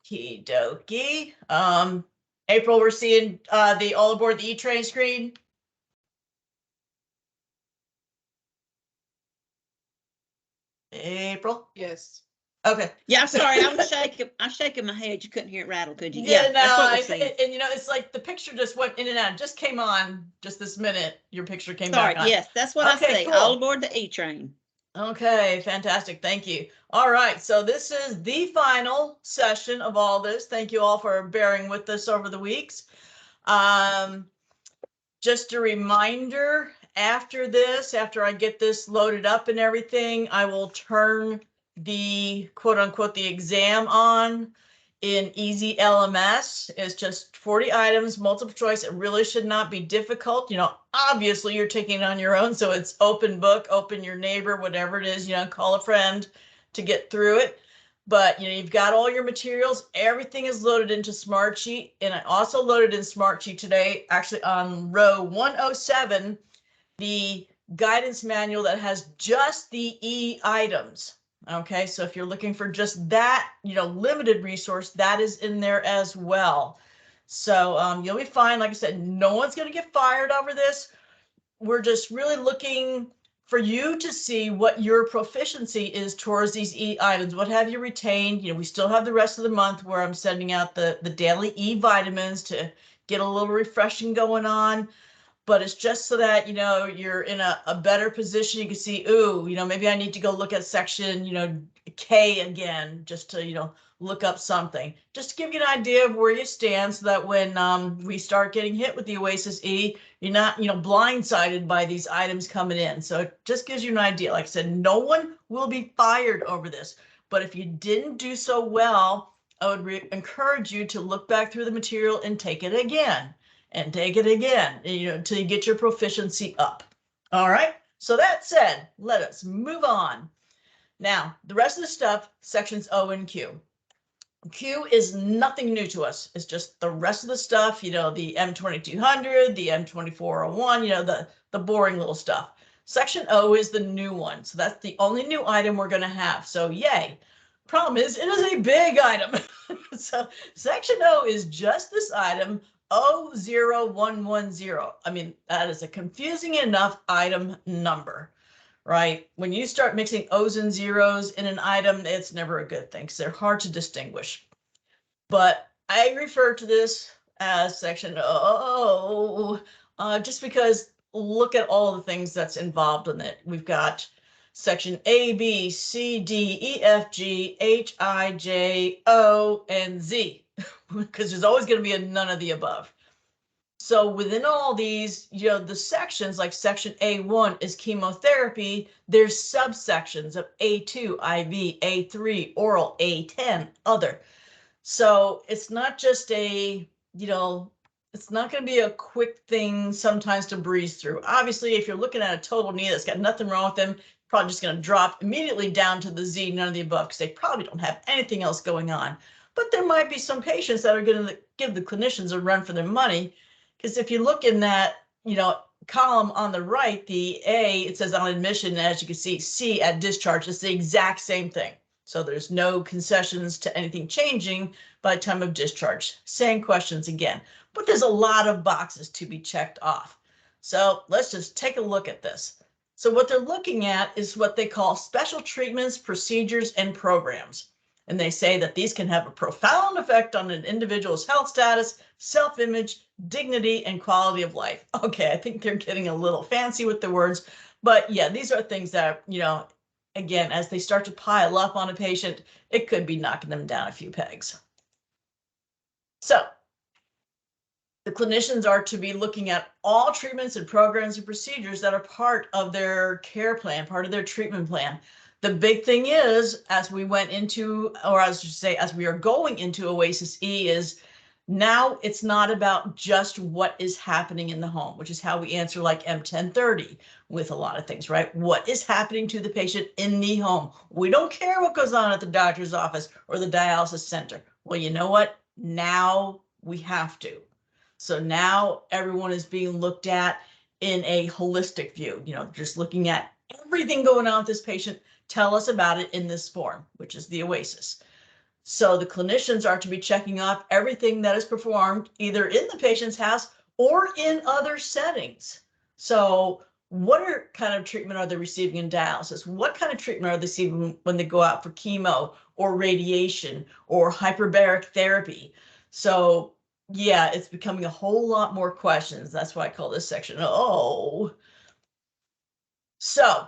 Okie dokie. April, we're seeing the all aboard the E-train screen. April? Yes. Okay. Yeah, I'm sorry. I'm shaking my head. You couldn't hear it rattle, could you? Yeah, no, that's what we're seeing. and you know, it's like the picture just went in and out. It just came on just this minute. Your picture came Sorry, back on. yes, that's what I say. Cool. All aboard the E-train. Okay, fantastic. Thank you. All right, so this is the final session of all this. Thank you all for bearing with us over the weeks. Just a reminder, after this, after I get this loaded up and everything, I will turn the quote unquote the exam on in Easy LMS. It's just 40 items, multiple choice. It really should not be difficult. You know, obviously you're taking it on your own, so it's open book, open your neighbor, whatever it is, you know, call a friend to get through it. But you know, you've got all your materials, everything is loaded into Smartsheet. And I also loaded in Smartsheet today, actually on row 107, the guidance manual that has just the E items. Okay, so if you're looking for just that, you know, limited resource, that is in there as well. So you'll be fine. Like I said, no one's going to get fired over this. We're just really looking for you to see what your proficiency is towards these E items. What have you retained? You know, we still have the rest of the month where I'm sending out the daily E vitamins to get a little refreshing going on. But it's just so that, you know, you're in a better position. You can see, ooh, you know, maybe I need to go look at section, you know, K again, just to, you know, look up something, just to give you an idea of where you stand so that when we start getting hit with the OASIS E, you're not, you know, blindsided by these items coming in. So it just gives you an idea. Like I said, no one will be fired over this. But if you didn't do so well, I would encourage you to look back through the material and take it again. And take it again, you know, until you get your proficiency up. All right. So that said, let us move on. Now, the rest of the stuff, sections O and Q. Q is nothing new to us. It's just the rest of the stuff, you know, the M2200, the M2401, you know, the boring little stuff. Section O is the new one. So that's the only new item we're going to have. So yay. Problem is, it is a big item. So section O is just this item, 00110. I mean, that is a confusing enough item number, right? When you start mixing O's and zeros in an item, it's never a good thing because they're hard to distinguish. But I refer to this as section O, just because look at all the things that's involved in it. We've got section A, B, C, D, E, F, G, H, I, J, O, and Z. Because there's always going to be a none of the above. So within all these, you know, the sections, like section A1 is chemotherapy, there's subsections of A2, IV, A3, oral, A10, other. So it's not just a, you know, it's not going to be a quick thing sometimes to breeze through. Obviously, if you're looking at a total knee that's got nothing wrong with them, probably just going to drop immediately down to the Z, none of the above, because they probably don't have anything else going on. But there might be some patients that are going to give the clinicians a run for their money, because if you look in that, you know, column on the right, the A, it says on admission, and as you can see, C at discharge, it's the exact same thing. So there's no concessions to anything changing by the time of discharge. Same questions again, but there's a lot of boxes to be checked off. So let's just take a look at this. So what they're looking at is what they call special treatments, procedures, and programs. And they say that these can have a profound effect on an individual's health status, self-image, dignity, and quality of life. Okay, I think they're getting a little fancy with the words, but yeah, these are things that, you know, again, as they start to pile up on a patient, it could be knocking them down a few pegs. So the clinicians are to be looking at all treatments and programs and procedures that are part of their care plan, part of their treatment plan. The big thing is, as we went into, or as you say, as we are going into OASIS E, is now it's not about just what is happening in the home, which is how we answer like M1030 with a lot of things, right? What is happening to the patient in the home? We don't care what goes on at the doctor's office or the dialysis center. Well, you know what? Now we have to. So now everyone is being looked at in a holistic view, you know, just looking at everything going on with this patient. Tell us about it in this form, which is the OASIS. So the clinicians are to be checking off everything that is performed either in the patient's house or in other settings. So what kind of treatment are they receiving in dialysis? What kind of treatment are they receiving when they go out for chemo or radiation or hyperbaric therapy? So yeah, it's becoming a whole lot more questions. That's why I call this section, oh. So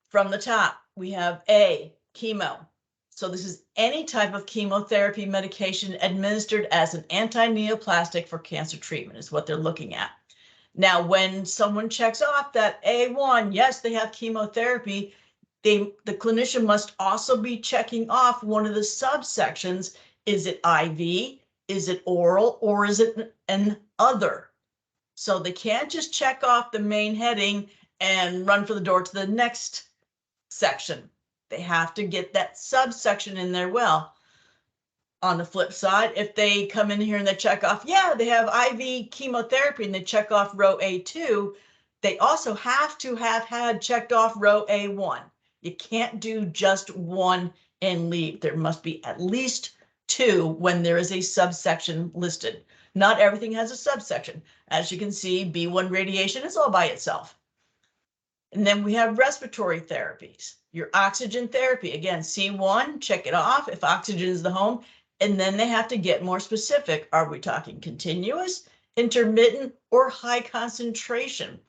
from the top, we have A, chemo. So this is any type of chemotherapy medication administered as an anti-neoplastic for cancer treatment is what they're looking at. Now, when someone checks off that A1, yes, they have chemotherapy, the clinician must also be checking off one of the subsections. Is it IV? Is it oral? Or is it an other? So they can't just check off the main heading and run for the door to the next section. They have to get that subsection in there. Well, on the flip side, if they come in here and they check off, yeah, they have IV chemotherapy and they check off row A2, they also have to have had checked off row A1. You can't do just one and leave. There must be at least two when there is a subsection listed. Not everything has a subsection. As you can see, B1 radiation is all by itself. And then we have respiratory therapies. Your oxygen therapy, again, C1, check it off if oxygen is the home. And then they have to get more specific. Are we talking continuous, intermittent, or high concentration?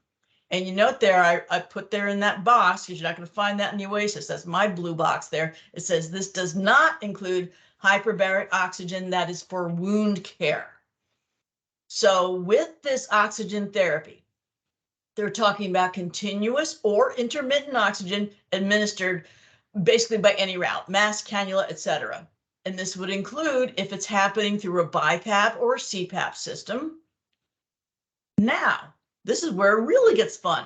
And you note there, I put there in that box, because you're not going to find that in the OASIS. That's my blue box there. It says this does not include hyperbaric oxygen that is for wound care. So with this oxygen therapy, they're talking about continuous or intermittent oxygen administered basically by any route, mask, cannula, etc. And this would include if it's happening through a BiPAP or a CPAP system. Now, this is where it really gets fun.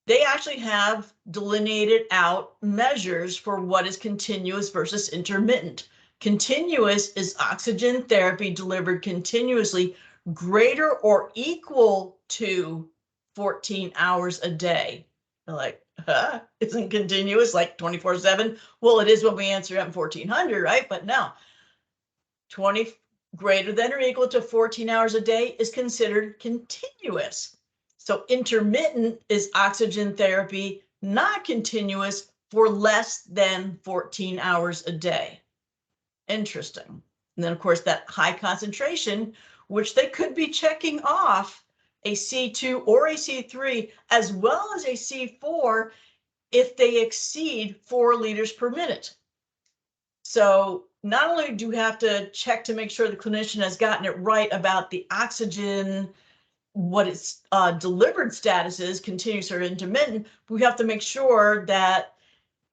They actually have delineated out measures for what is continuous versus intermittent. Continuous is oxygen therapy delivered continuously greater or equal to 14 hours a day. They're like, huh? Isn't continuous like 24/7? Well, it is when we answer at 1400, right? But no, 20 greater than or equal to 14 hours a day is considered continuous. So intermittent is oxygen therapy, not continuous, for less than 14 hours a day. Interesting. And then, of course, that high concentration, which they could be checking off a C2 or a C3, as well as a C4, if they exceed 4 liters per minute. So not only do we have to check to make sure the clinician has gotten it right about the oxygen, what its delivered status is, continuous or intermittent, we have to make sure that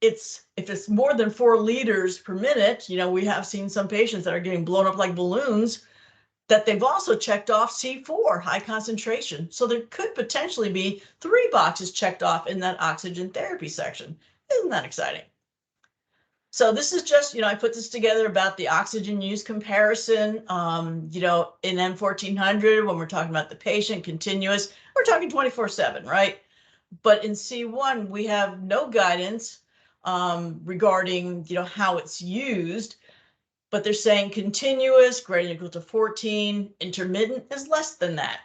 if it's more than 4 liters per minute, you know, we have seen some patients that are getting blown up like balloons, that they've also checked off C4, high concentration. So there could potentially be 3 boxes checked off in that oxygen therapy section. Isn't that exciting? So this is just, I put this together about the oxygen use comparison. In M1400, when we're talking about the patient continuous, we're talking 24/7, right? But in C1, we have no guidance regarding, how it's used. But they're saying continuous, greater than or equal to 14, intermittent is less than that.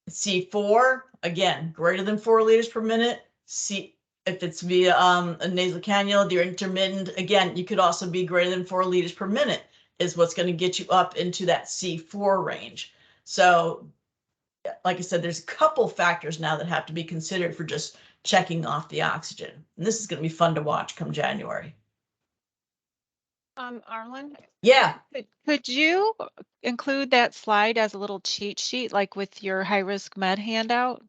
C4, again, greater than 4 liters per minute. If it's via a nasal cannula, the intermittent, again, you could also be greater than 4 liters per minute is what's going to get you up into that C4 range. So, like I said, there's a couple factors now that have to be considered for just checking off the oxygen. And this is going to be fun to watch come January. Arlen, Yeah. could you include that slide as a little cheat sheet, like with your high risk med handout?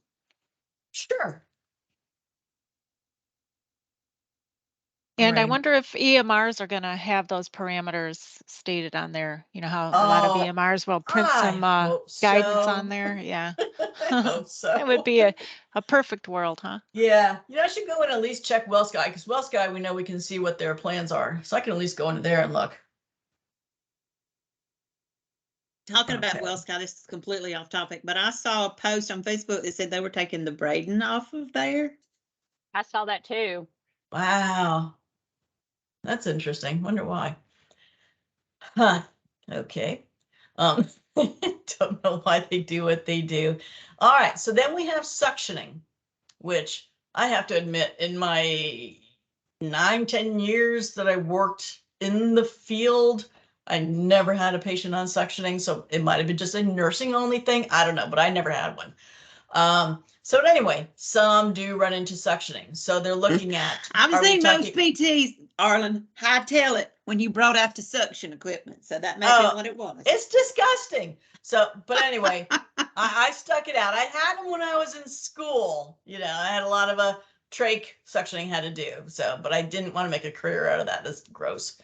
Sure. And I Right. wonder if EMRs are going to have those parameters stated on there. You know how a lot of EMRs will print some guidance on there. Yeah. I hope so. It would be a perfect world, huh? Yeah. I should go and at least check WellSky, because WellSky, we know we can see what their plans are. So I can at least go into there and look. Talking about WellSky, this is completely off topic, but I saw a post on Facebook that said they were taking the braiding off of there. I saw that too. Wow. That's interesting. Wonder why. Huh. Okay. Don't know why they do what they do. All right. So then we have suctioning, which I have to admit, in my 9-10 years that I worked in the field, I never had a patient on suctioning. So it might have been just a nursing only thing. I don't know, but I never had one. So anyway, some do run into suctioning. So they're looking at. I was saying most PTs, Arlen, hightail it when you brought out the suction equipment. So that may be what it was. It's disgusting. So, but anyway, I stuck it out. I had them when I was in school. You know, I had a lot of trach suctioning had to do. So, but I didn't want to make a career out of that. That's gross.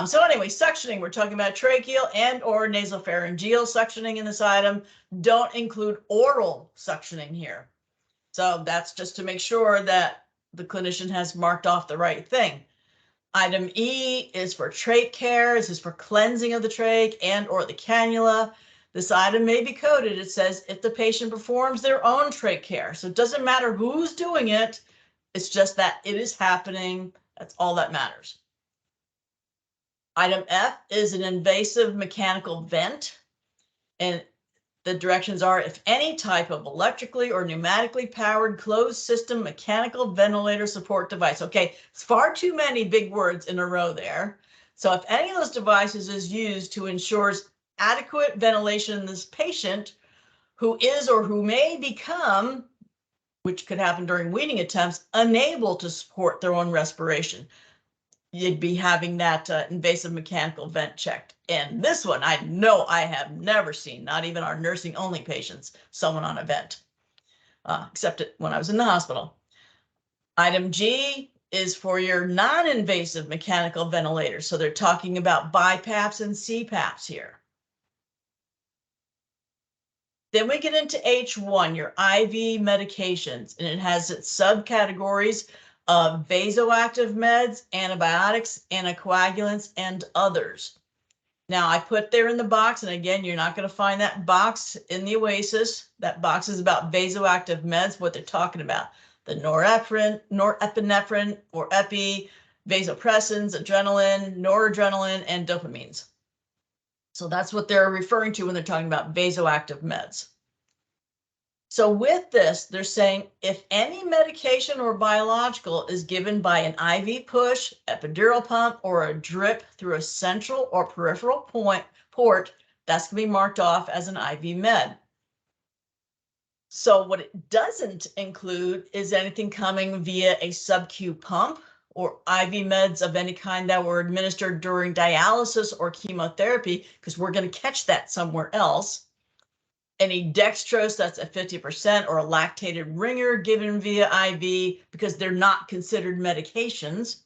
So anyway, suctioning, we're talking about tracheal and or nasopharyngeal suctioning in this item. Don't include oral suctioning here. So that's just to make sure that the clinician has marked off the right thing. Item E is for trach care. This is for cleansing of the trach and or the cannula. This item may be coded. It says if the patient performs their own trach care. So it doesn't matter who's doing it. It's just that it is happening. That's all that matters. Item F is an invasive mechanical vent. And the directions are if any type of electrically or pneumatically powered closed system mechanical ventilator support device. Okay, it's far too many big words in a row there. So if any of those devices is used to ensure adequate ventilation in this patient who is or who may become, which could happen during weaning attempts, unable to support their own respiration, you'd be having that invasive mechanical vent checked. And this one, I know I have never seen, not even our nursing only patients, someone on a vent, except when I was in the hospital. Item G is for your non-invasive mechanical ventilator. So they're talking about BiPAPs and CPAPs here. Then we get into H1, your IV medications, and it has its subcategories of vasoactive meds, antibiotics, anticoagulants, and others. Now I put there in the box, and again, you're not going to find that box in the OASIS. That box is about vasoactive meds, what they're talking about. The norepinephrine or epi, vasopressins, adrenaline, noradrenaline, and dopamines. So that's what they're referring to when they're talking about vasoactive meds. So with this, they're saying if any medication or biological is given by an IV push, epidural pump, or a drip through a central or peripheral port, that's going to be marked off as an IV med. So what it doesn't include is anything coming via a sub-Q pump or IV meds of any kind that were administered during dialysis or chemotherapy, because we're going to catch that somewhere else. Any dextrose that's at 50% or a lactated ringer given via IV because they're not considered medications,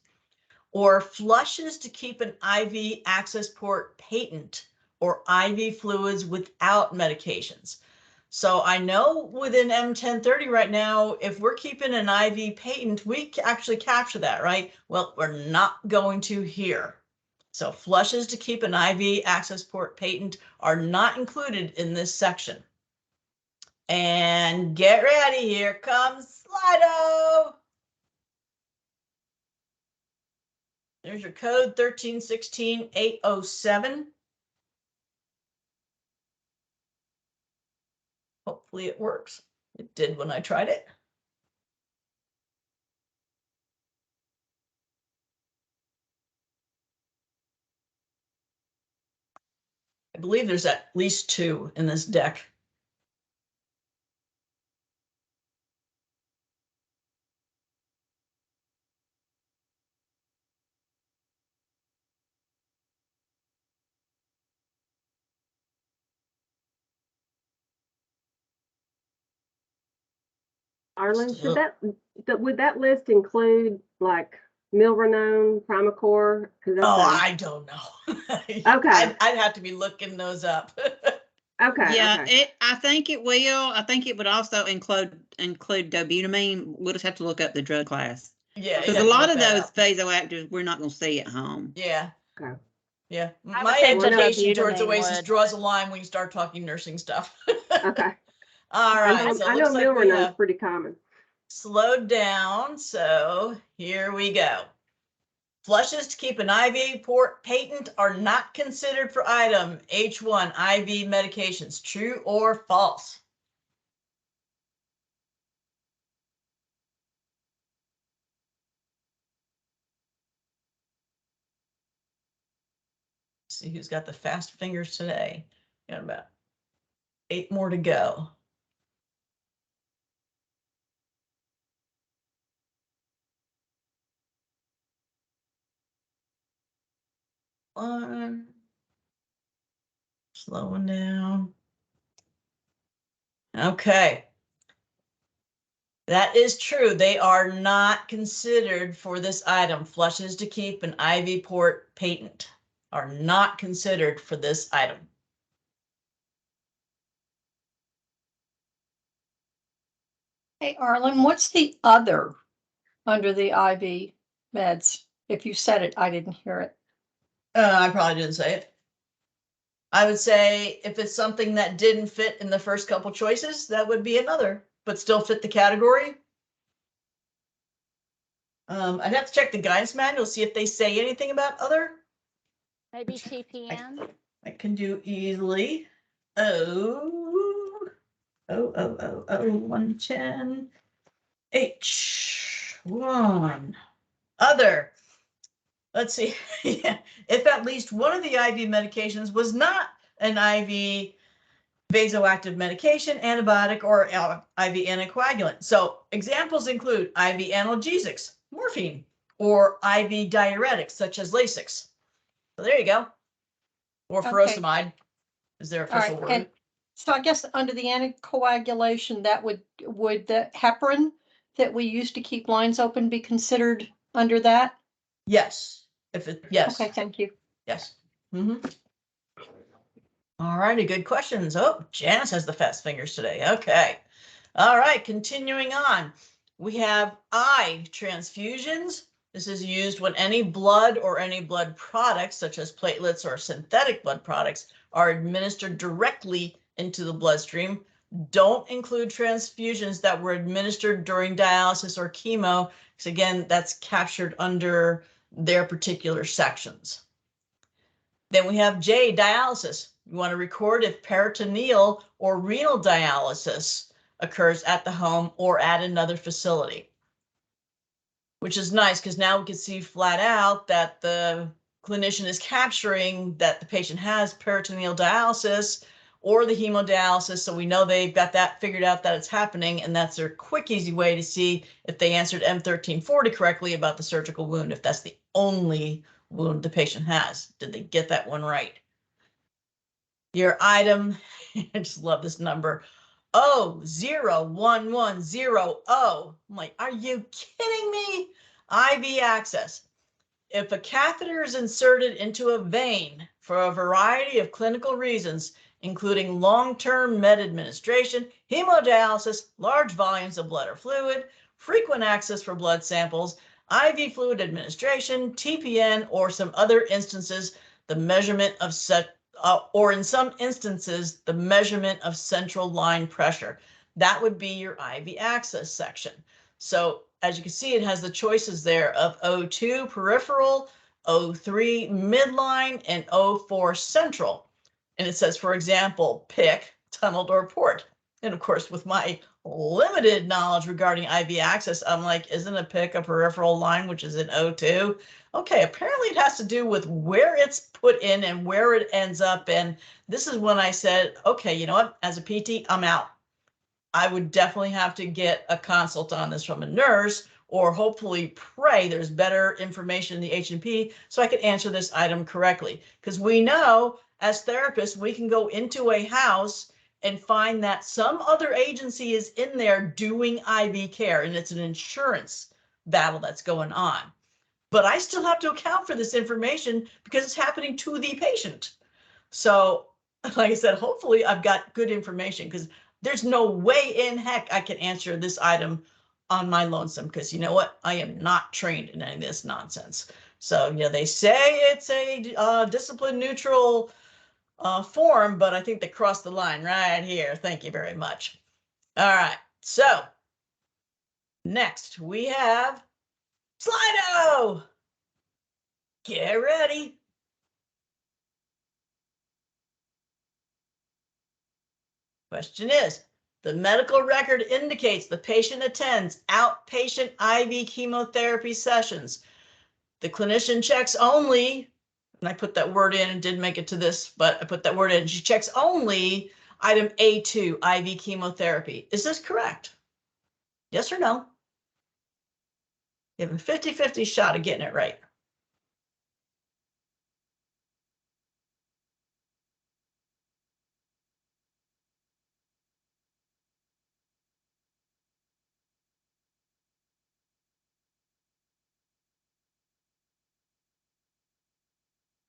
or flushes to keep an IV access port patent or IV fluids without medications. So I know within M1030 right now, if we're keeping an IV patent, we actually capture that, right? Well, we're not going to here. So flushes to keep an IV access port patent are not included in this section. And get ready, here comes Slido. There's your code 1316807. Hopefully it works. It did when I tried it. I believe there's at least 2 in this deck. Arlen, would that list include like Milrinone, Primacor? I don't know. Okay. I'd have to be looking those up. Okay. Yeah, okay. I think it will. I think it would also include dobutamine. We'll just have to look up the drug class. Yeah, because a lot of those vasoactives we're not going to see at home. Yeah. Okay. Yeah. I My would think education towards dobutamine OASIS would. draws a line when you start talking nursing stuff. Okay. All right. I So it know looks like we Milrinone's have pretty common. slowed down. So here we go. Flushes to keep an IV port patent are not considered for item H1 IV medications. True or false? See who's got the fast fingers today. Got about 8 more to go. One. Slowing down. Okay. That is true. They are not considered for this item. Flushes to keep an IV port patent are not considered for this item. Hey, Arlen, what's the other under the IV meds? If you said it, I didn't hear it. I probably didn't say it. I would say if it's something that didn't fit in the first couple choices, that would be another, but still fit the category. I'd have to check the guidance manual, see if they say anything about other. Maybe TPN? I can do easily. 110 H1 other. Let's see. Yeah. If at least one of the IV medications was not an IV vasoactive medication, antibiotic, or IV anticoagulant. So examples include IV analgesics, morphine, or IV diuretics such as Lasix. So there you go. Or furosemide is their official word. And so I guess under the anticoagulation, that would the heparin that we use to keep lines open be considered under that? Yes. Yes. Okay, thank you. Yes. Mm-hmm. All righty, good questions. Oh, Janice has the fast fingers today. Okay. All right, continuing on. We have eye transfusions. This is used when any blood or any blood products, such as platelets or synthetic blood products, are administered directly into the bloodstream. Don't include transfusions that were administered during dialysis or chemo, because again, that's captured under their particular sections. Then we have J, dialysis. You want to record if peritoneal or renal dialysis occurs at the home or at another facility, which is nice because now we can see flat out that the clinician is capturing that the patient has peritoneal dialysis or the hemodialysis. So we know they've got that figured out that it's happening, and that's their quick, easy way to see if they answered M1340 correctly about the surgical wound, if that's the only wound the patient has. Did they get that one right? Your item, I just love this number, 00110. I'm like, are you kidding me? IV access. If a catheter is inserted into a vein for a variety of clinical reasons, including long-term med administration, hemodialysis, large volumes of blood or fluid, frequent access for blood samples, IV fluid administration, TPN, or some other instances, the measurement of or in some instances, the measurement of central line pressure. That would be your IV access section. So as you can see, it has the choices there of O2 peripheral, O3 midline, and O4 central. And it says, for example, pick tunneled or port. And of course, with my limited knowledge regarding IV access, I'm like, isn't a pick a peripheral line, which is an O2? Okay, apparently it has to do with where it's put in and where it ends up. And this is when I said, okay, you know what, as a PT, I'm out. I would definitely have to get a consult on this from a nurse, or hopefully pray there's better information in the H&P so I could answer this item correctly. Because we know as therapists, we can go into a house and find that some other agency is in there doing IV care, and it's an insurance battle that's going on. But I still have to account for this information because it's happening to the patient. So, like I said, hopefully I've got good information, because there's no way in heck I can answer this item on my lonesome, because you know what? I am not trained in any of this nonsense. So, you know, they say it's a discipline neutral form, but I think they crossed the line right here. Thank you very much. All right, so next we have Slido. Get ready. Question is, the medical record indicates the patient attends outpatient IV chemotherapy sessions. The clinician checks only, and I put that word in and didn't make it to this, but I put that word in. She checks only item A2, IV chemotherapy. Is this correct? Yes or no? You have a 50-50 shot of getting it right.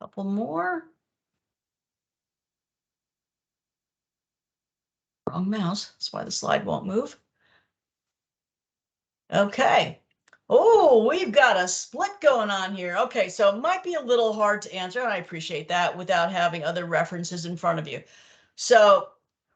Couple more. Wrong mouse. That's why the slide won't move. Okay. Oh, we've got a split going on here. Okay, so it might be a little hard to answer, and I appreciate that, without having other references in front of you. So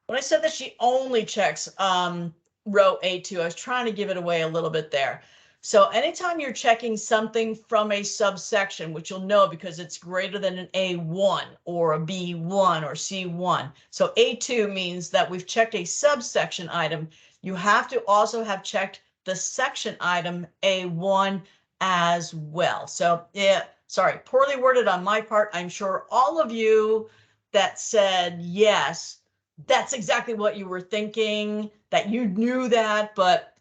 when I said that she only checks row A2, I was trying to give it away a little bit there. So anytime you're checking something from a subsection, which you'll know because it's greater than an A1 or a B1 or C1. So A2 means that we've checked a subsection item. You have to also have checked the section item A1 as well. So yeah, sorry, poorly worded on my part. I'm sure all of you that said yes, that's exactly what you were thinking, that you knew that, but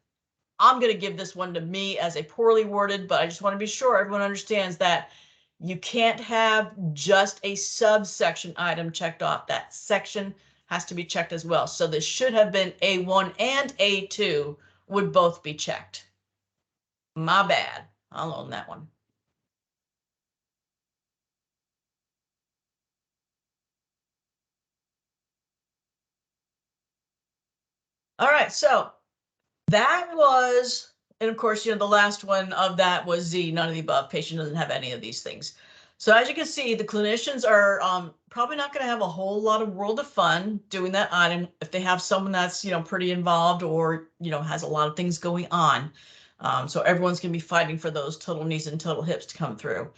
I'm going to give this one to me as a poorly worded, but I just want to be sure everyone understands that you can't have just a subsection item checked off. That section has to be checked as well. So this should have been A1 and A2 would both be checked. My bad. I'll own that one. All right, so that was, and of course, the last one of that was Z, none of the above. Patient doesn't have any of these things. So as you can see, the clinicians are probably not going to have a whole lot of world of fun doing that item if they have someone that's, pretty involved or, has a lot of things going on. So everyone's going to be fighting for those total knees and total hips to come through.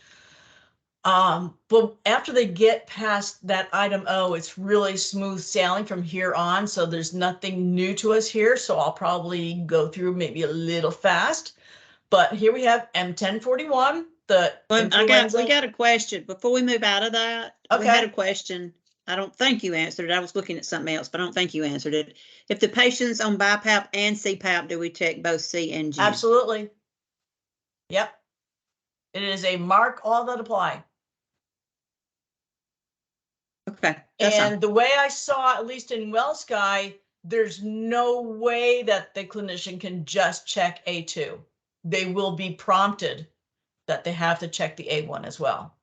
But after they get past that item O, it's really smooth sailing from here on. So there's nothing new to us here. So I'll probably go through maybe a little fast. But here we have M1041. We got a question before we move out of that. Okay. We had a question. I don't think you answered it. I was looking at something else, but I don't think you answered it. If the patient's on BiPAP and CPAP, do we check both C and G? Absolutely. Yep. It is a mark all that apply. Okay. And the way I saw, at least in WellSky, there's no way that the clinician can just check A2. They will be prompted that they have to check the A1 as well.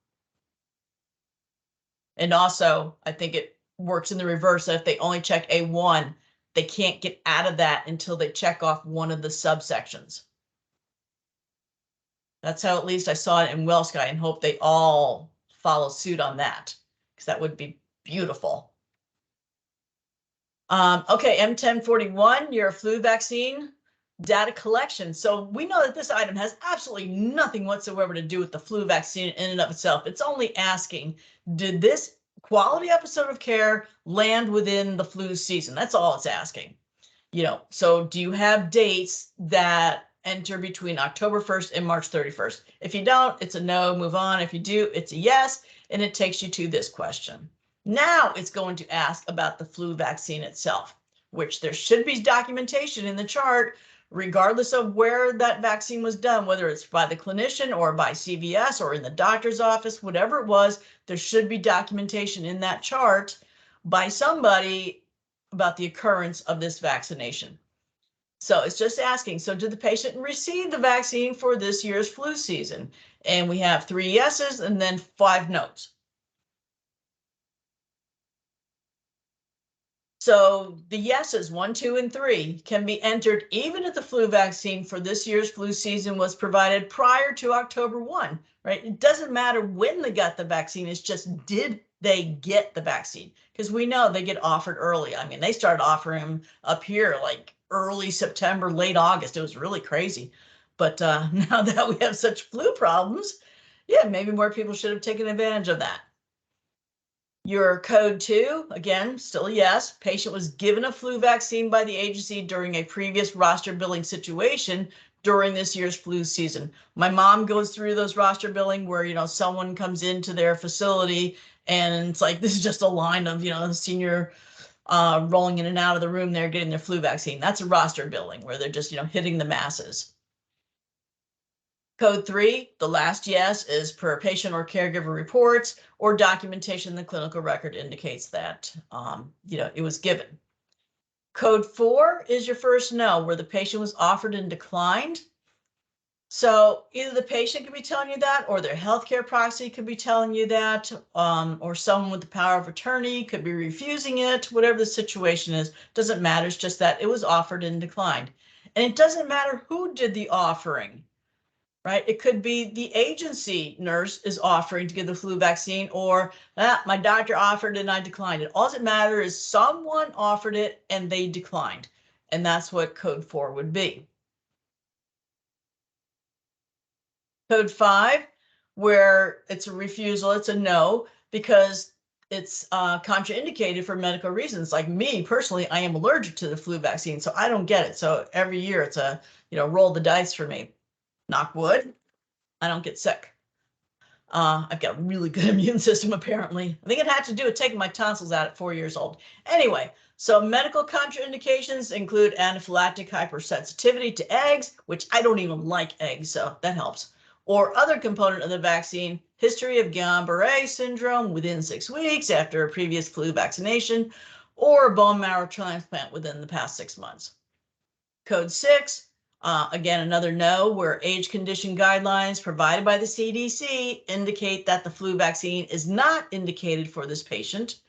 And also, I think it works in the reverse that if they only check A1, they can't get out of that until they check off one of the subsections. That's how at least I saw it in WellSky, and hope they all follow suit on that, because that would be beautiful. Okay, M1041, your flu vaccine data collection. So we know that this item has absolutely nothing whatsoever to do with the flu vaccine in and of itself. It's only asking, did this quality episode of care land within the flu season? That's all it's asking. So do you have dates that enter between October 1st and March 31st? If you don't, it's a no, move on. If you do, it's a yes, and it takes you to this question. Now it's going to ask about the flu vaccine itself, which there should be documentation in the chart, regardless of where that vaccine was done, whether it's by the clinician or by CVS or in the doctor's office, whatever it was, there should be documentation in that chart by somebody about the occurrence of this vaccination. So it's just asking, so did the patient receive the vaccine for this year's flu season? And we have 3 yeses and then 5 no's. So the yeses, 1, 2, and 3 can be entered even if the flu vaccine for this year's flu season was provided prior to October 1, right? It doesn't matter when they got the vaccine, it's just, did they get the vaccine? Because we know they get offered early. I mean, they started offering them up here like early September, late August. It was really crazy. But now that we have such flu problems, yeah, maybe more people should have taken advantage of that. Your code 2, again, still yes, patient was given a flu vaccine by the agency during a previous roster billing situation during this year's flu season. My mom goes through those roster billing where, you know, someone comes into their facility and it's like, this is just a line of, you know, the senior rolling in and out of the room, they're getting their flu vaccine. That's a roster billing where they're just, you know, hitting the masses. Code 3, the last yes is per patient or caregiver reports or documentation in the clinical record indicates that, you know, it was given. Code 4 is your first no, where the patient was offered and declined. So either the patient could be telling you that, or their healthcare proxy could be telling you that, or someone with the power of attorney could be refusing it, whatever the situation is, doesn't matter. It's just that it was offered and declined. And it doesn't matter who did the offering, right? It could be the agency nurse is offering to give the flu vaccine, or my doctor offered and I declined it. All that matters is someone offered it and they declined. And that's what code 4 would be. Code 5, where it's a refusal, it's a no, because it's contraindicated for medical reasons. Like me personally, I am allergic to the flu vaccine, so I don't get it. So every year it's a, you know, roll the dice for me. Knock wood, I don't get sick. I've got a really good immune system, apparently. I think it had to do with taking my tonsils out at 4 years old. Anyway, so medical contraindications include anaphylactic hypersensitivity to eggs, which I don't even like eggs, so that helps. Or other component of the vaccine, history of Guillain-Barré syndrome within 6 weeks after a previous flu vaccination, or a bone marrow transplant within the past 6 months. Code 6, again, another no, where age condition guidelines provided by the CDC indicate that the flu vaccine is not indicated for this patient.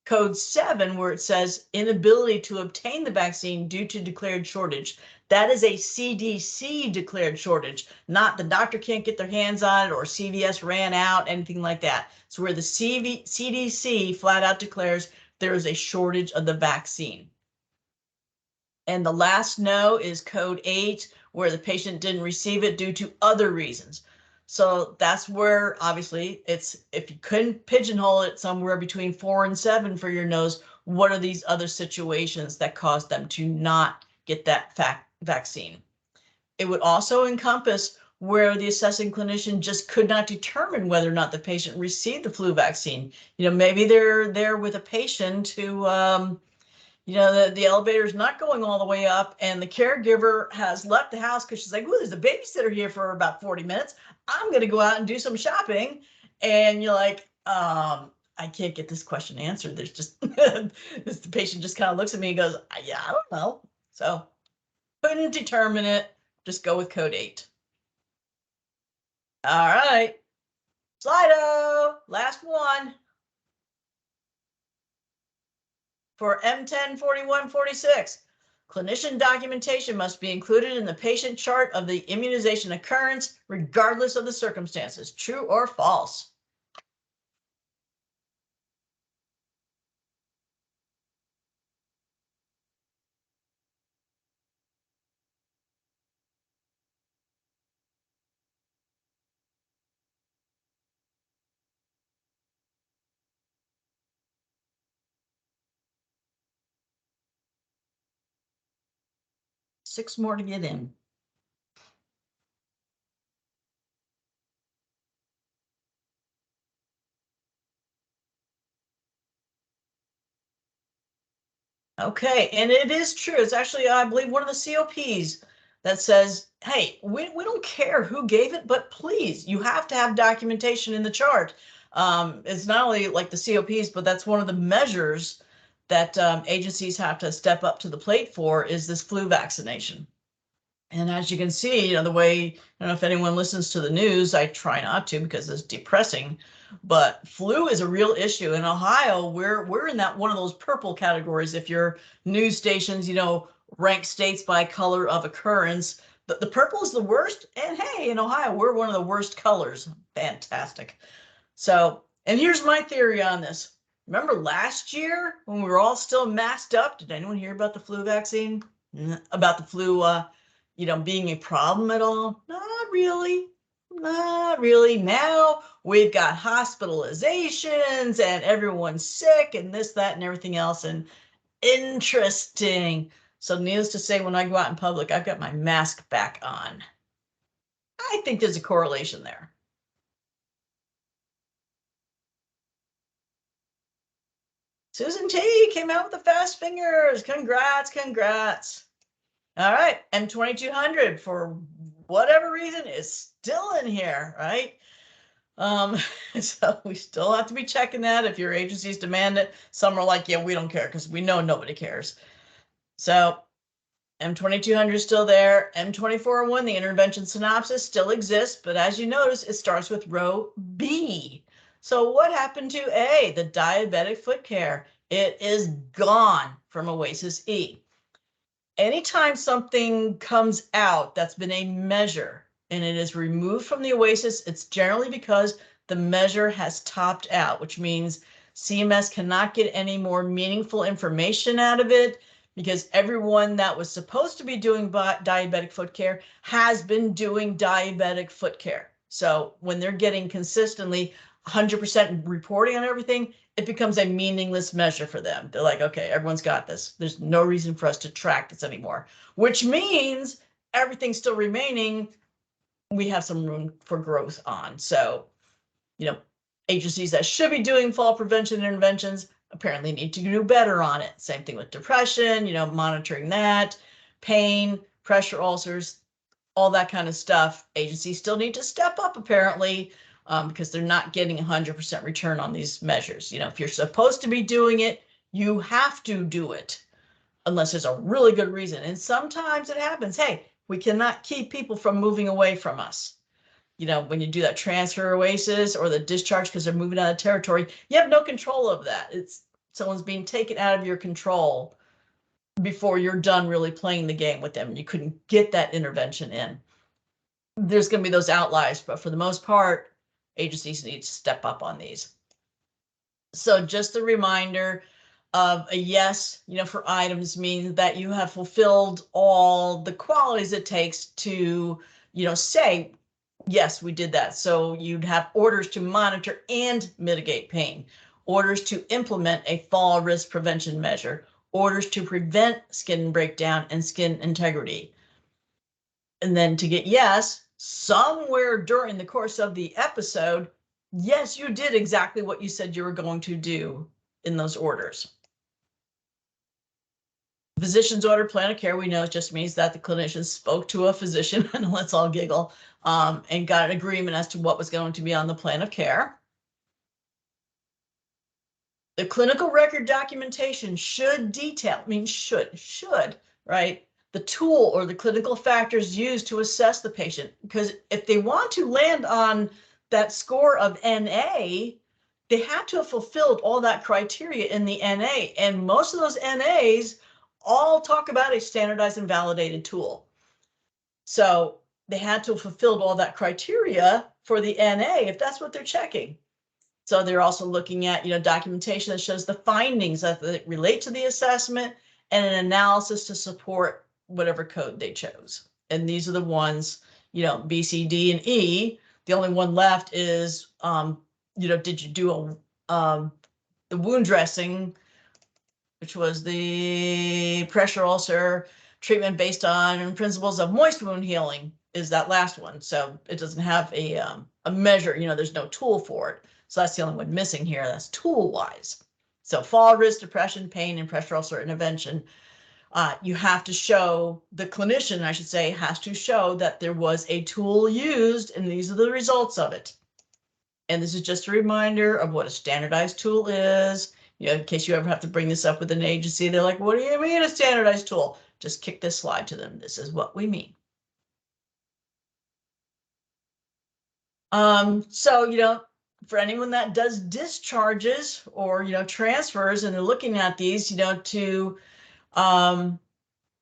Code 7, where it says inability to obtain the vaccine due to declared shortage. That is a CDC declared shortage, not the doctor can't get their hands on it or CVS ran out, anything like that. So where the CDC flat out declares there is a shortage of the vaccine. And the last no is code 8, where the patient didn't receive it due to other reasons. So that's where, obviously, it's, if you couldn't pigeonhole it somewhere between 4 and 7 for your no's, what are these other situations that caused them to not get that vaccine? It would also encompass where the assessing clinician just could not determine whether or not the patient received the flu vaccine. You know, maybe they're there with a patient who, you know, the elevator is not going all the way up and the caregiver has left the house because she's like, oh, there's a babysitter here for about 40 minutes. I'm going to go out and do some shopping. And you're like, I can't get this question answered. There's just, the patient just kind of looks at me and goes, yeah, I don't know. So couldn't determine it. Just go with code 8. All right. Slido, last one. For M104146, clinician documentation must be included in the patient chart of the immunization occurrence, regardless of the circumstances. True or false? Six more to get in. Okay, and it is true. It's actually, I believe, one of the COPs that says, hey, we don't care who gave it, but please, you have to have documentation in the chart. It's not only like the COPs, but that's one of the measures that agencies have to step up to the plate for, is this flu vaccination. And as you can see, you know, the way, I don't know if anyone listens to the news, I try not to because it's depressing, but flu is a real issue. In Ohio, we're in that one of those purple categories. If your news stations, you know, rank states by color of occurrence, the purple is the worst. And hey, in Ohio, we're one of the worst colors. Fantastic. So, and here's my theory on this. Remember last year when we were all still masked up? Did anyone hear about the flu vaccine? About the flu, you know, being a problem at all? Not really. Not really. Now we've got hospitalizations and everyone's sick and this, that, and everything else. And interesting. So needless to say, when I go out in public, I've got my mask back on. I think there's a correlation there. Susan T came out with the fast fingers. Congrats, congrats. All right, M2200 for whatever reason is still in here, right? So we still have to be checking that if your agencies demand it. Some are like, yeah, we don't care because we know nobody cares. So M2200 is still there. M2401, the intervention synopsis still exists, but as you notice, it starts with row B. So what happened to A, the diabetic foot care? It is gone from OASIS E. Anytime something comes out that's been a measure and it is removed from the OASIS, it's generally because the measure has topped out, which means CMS cannot get any more meaningful information out of it because everyone that was supposed to be doing diabetic foot care has been doing diabetic foot care. So when they're getting consistently 100% reporting on everything, it becomes a meaningless measure for them. They're like, okay, everyone's got this. There's no reason for us to track this anymore, which means everything's still remaining. We have some room for growth on. So, agencies that should be doing fall prevention interventions apparently need to do better on it. Same thing with depression, monitoring that, pain, pressure ulcers, all that kind of stuff. Agencies still need to step up apparently because they're not getting 100% return on these measures. If you're supposed to be doing it, you have to do it unless there's a really good reason. And sometimes it happens. Hey, we cannot keep people from moving away from us. When you do that transfer OASIS or the discharge because they're moving out of territory, you have no control of that. It's someone's being taken out of your control before you're done really playing the game with them. You couldn't get that intervention in. There's going to be those outliers, but for the most part, agencies need to step up on these. So just a reminder of a yes, for items means that you have fulfilled all the qualities it takes to, say, yes, we did that. So you'd have orders to monitor and mitigate pain, orders to implement a fall risk prevention measure, orders to prevent skin breakdown and skin integrity. And then to get yes, somewhere during the course of the episode, yes, you did exactly what you said you were going to do in those orders. Physician's order plan of care, we know, just means that the clinician spoke to a physician, and let's all giggle, and got an agreement as to what was going to be on the plan of care. The clinical record documentation should detail, should, right? The tool or the clinical factors used to assess the patient, because if they want to land on that score of NA, they have to have fulfilled all that criteria in the NA, and most of those NAs all talk about a standardized and validated tool. So they had to have fulfilled all that criteria for the NA if that's what they're checking. So they're also looking at, documentation that shows the findings that relate to the assessment and an analysis to support whatever code they chose. And these are the ones, B, C, D, and E. The only one left is, did you do the wound dressing, which was the pressure ulcer treatment based on principles of moist wound healing, is that last one. So it doesn't have a measure, there's no tool for it. So that's the only one missing here. That's tool wise. So fall risk, depression, pain, and pressure ulcer intervention. You have to show, the clinician, I should say, has to show that there was a tool used, and these are the results of it. And this is just a reminder of what a standardized tool is. In case you ever have to bring this up with an agency, they're like, what do you mean a standardized tool? Just kick this slide to them. This is what we mean. So, for anyone that does discharges or, transfers and they're looking at these,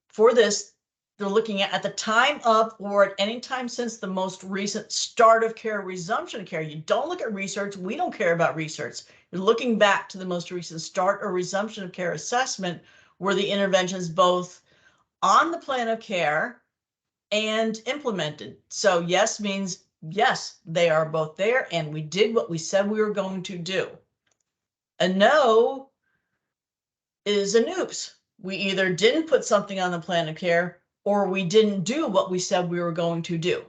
for this, they're looking at the time of or at any time since the most recent start of care, resumption of care. You don't look at research. We don't care about research. You're looking back to the most recent start or resumption of care assessment where the intervention is both on the plan of care and implemented. So yes means yes, they are both there, and we did what we said we were going to do. A no is an oops. We either didn't put something on the plan of care or we didn't do what we said we were going to do.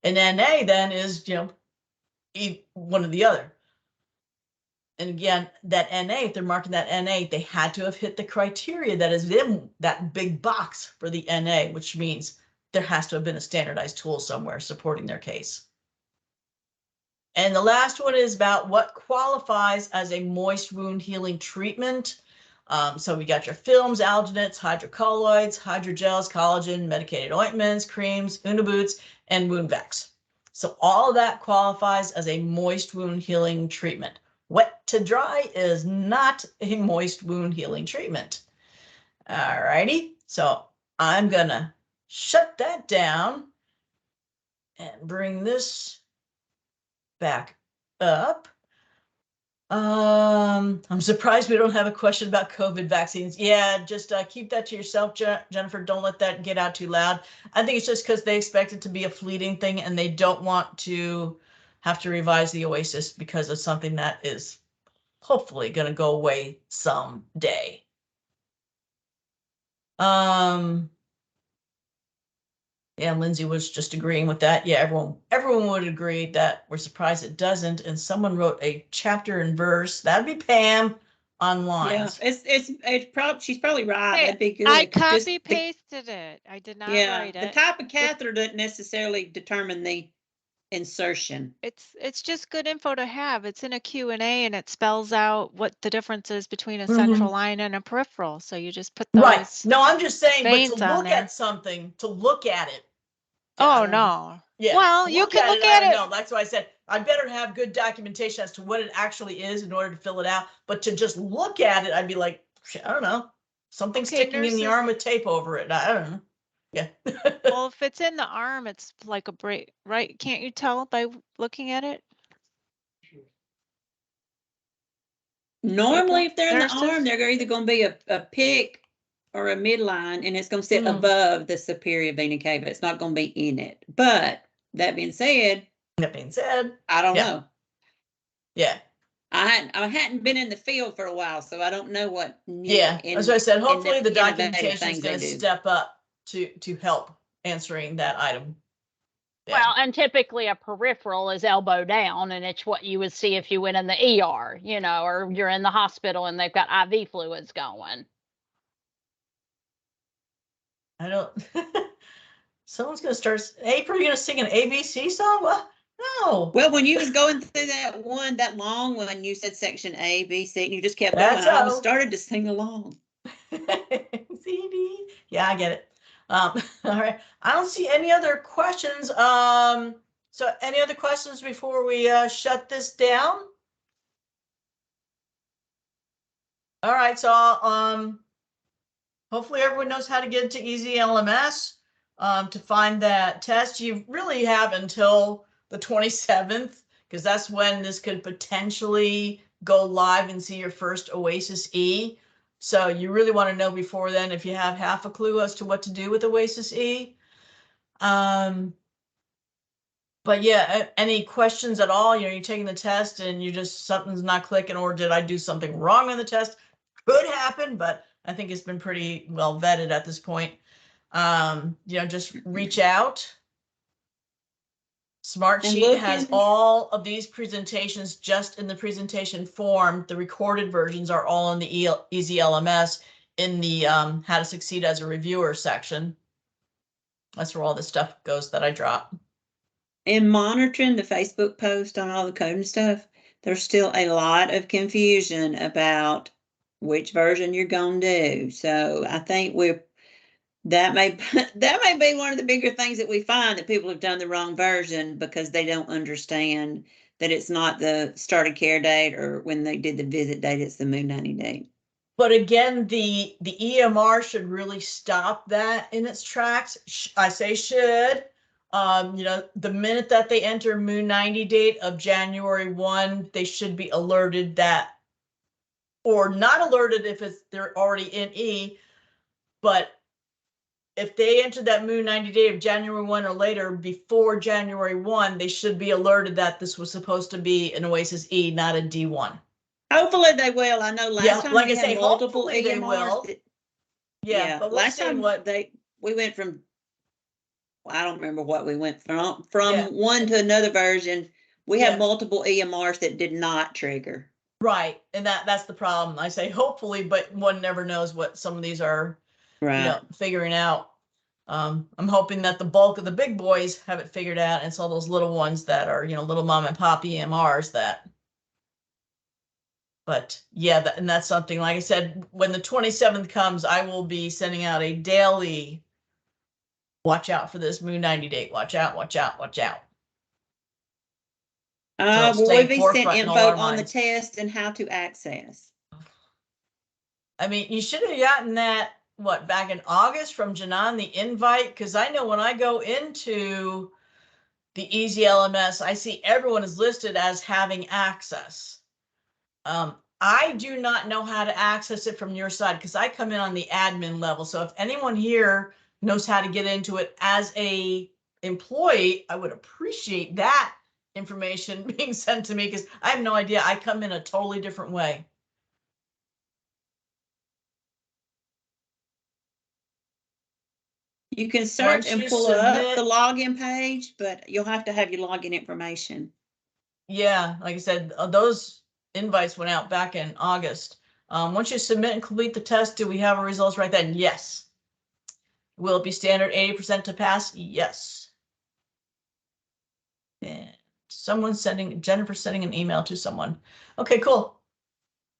An NA then is, one or the other. And again, that NA, if they're marking that NA, they had to have hit the criteria that is in that big box for the NA, which means there has to have been a standardized tool somewhere supporting their case. And the last one is about what qualifies as a moist wound healing treatment. So we got your films, alginates, hydrocolloids, hydrogels, collagen, medicated ointments, creams, uniboots, and wound vacs. So all of that qualifies as a moist wound healing treatment. Wet to dry is not a moist wound healing treatment. All righty, so I'm gonna shut that down and bring this back up. I'm surprised we don't have a question about COVID vaccines. Yeah, just keep that to yourself, Jennifer. Don't let that get out too loud. I think it's just because they expect it to be a fleeting thing and they don't want to have to revise the OASIS because of something that is hopefully going to go away someday. Yeah, Lindsay was just agreeing with that. Yeah, everyone would agree that we're surprised it doesn't. And someone wrote a chapter and verse. That'd be Pam online. Yeah, it's probably, she's probably right. Hey, That'd be good. I Just copy pasted it. I did not yeah, write the it. type of catheter doesn't necessarily determine the insertion. It's just good info to have. It's in a Q&A and it spells out what the difference is between a Mhm. central line and a peripheral. So you just put those. Right. No, I'm just saying, but veins to on look there. at something, to look at it. Oh, I don't- no. Yeah. Well, to you look can at look it, at I don't it. know. That's why I said I better have good documentation as to what it actually is in order to fill it out. But to just look at it, I'd be like, I don't know, something Okay, sticking in the nurses. arm with tape over it. I don't know. Yeah. Well, if it's in the arm, it's like a break, right? Can't you tell by looking at it? Normally, if they're in the Nurses? arm, they're either going to be a pick or a midline, and it's going to sit Mhm. above the superior vena cava. It's not going to be in it. But that being said, I don't Yeah. know. Yeah. I hadn't been in the field for a while, so I don't know what new Yeah. As I said, hopefully the innovative documentation is things going they to do. step up to help answering that item. Yeah. Well, and typically a peripheral is elbow down, and it's what you would see if you went in the ER, or you're in the hospital and they've got IV fluids going. I don't. Someone's gonna start. April, you're gonna sing an ABC song? What? No. Well, when you was going through that long one, you said section A, B, C, and you just kept That's going. I how. started to sing along. CD. Yeah, I get it. All right. I don't see any other questions. So any other questions before we shut this down? All right. So hopefully everyone knows how to get into Easy LMS. To find that test, you really have until the 27th, because that's when this could potentially go live and see your first OASIS E. So you really want to know before then if you have half a clue as to what to do with OASIS E. But yeah, any questions at all? You're taking the test and you just, something's not clicking, or did I do something wrong on the test? Could happen, but I think it's been pretty well vetted at this point. Just reach out. Smartsheet has all of these presentations just in the presentation form. The recorded versions are all in the Easy LMS in the How to Succeed as a Reviewer section. That's where all the stuff goes that I drop. In monitoring the Facebook post on all the code and stuff, there's still a lot of confusion about which version you're going to do. So I think that may be one of the bigger things that we find, that people have done the wrong version because they don't understand that it's not the start of care date or when they did the visit date, it's the Moon 90 date. But again, the EMR should really stop that in its tracks. I say should. The minute that they enter Moon 90 date of January 1, they should be alerted that, or not alerted if they're already in E, but if they entered that Moon 90 day of January 1 or later before January 1, they should be alerted that this was supposed to be an OASIS E, not a D1. Hopefully they will. I know last time like we I say, had multiple hopefully they will. EMRs. Yeah, but we'll last see time what we went from, I don't remember what we went from Yeah. one to another version. We Yeah. had multiple EMRs that did not trigger. Right, and that's the problem. I say hopefully, but one never knows what some of these are, Right. figuring out. I'm hoping that the bulk of the big boys have it figured out, and it's all those little ones that are, little mom and pop EMRs that. But yeah, and that's something, like I said, when the 27th comes, I will be sending out a daily watch out for this Moon 90 date. Watch out, watch out, watch out. Will we be sent forefront in all info our on the minds. test and how to access? I mean, you should have gotten that, back in August from Janan, the invite, because I know when I go into the Easy LMS, I see everyone is listed as having access. I do not know how to access it from your side because I come in on the admin level. So if anyone here knows how to get into it as a employee, I would appreciate that information being sent to me because I have no idea. I come in a totally different way. You can search Once and you pull up the submit- login page, but you'll have to have your login information. Yeah, like I said, those invites went out back in August. Once you submit and complete the test, do we have our results right then? Yes. Will it be standard 80% to pass? Yes. And Jennifer's sending an email to someone. Okay, cool.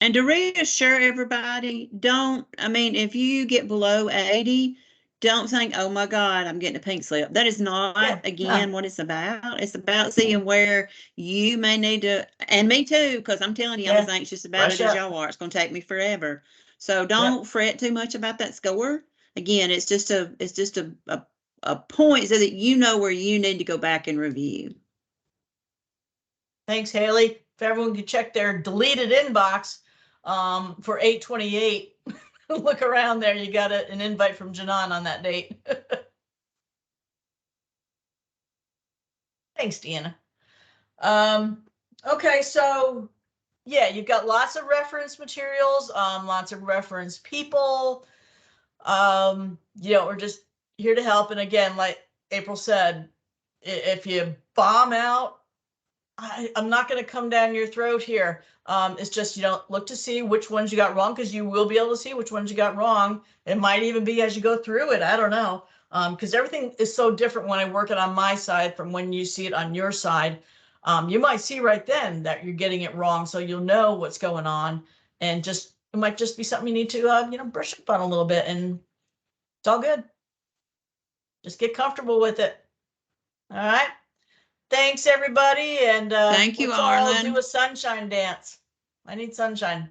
And to reassure everybody, if you get below 80, don't think, oh my God, I'm getting a pink slip. That is not, again, what it's about. It's about seeing where you may need to, and me too, because I'm telling you, I'm as anxious about it as y'all are. It's going to take me forever. So don't fret too much about that score. Again, it's just a point so that you know where you need to go back and review. Thanks, Haley. If everyone could check their deleted inbox for 8/28, look around there. You got an invite from Janan on that date. Thanks, Deanna. Okay, so yeah, you've got lots of reference materials, lots of reference people. We're just here to help. And again, like April said, if you bomb out, I'm not going to come down your throat here. It's just, look to see which ones you got wrong, because you will be able to see which ones you got wrong. It might even be as you go through it. I don't know. Because everything is so different when I work it on my side from when you see it on your side. You might see right then that you're getting it wrong, so you'll know what's going on, and it might just be something you need to brush up on a little bit, and it's all good. Just get comfortable with it. All right. Thanks, everybody, and thank you, let's all Arlen. do a sunshine dance. I need sunshine.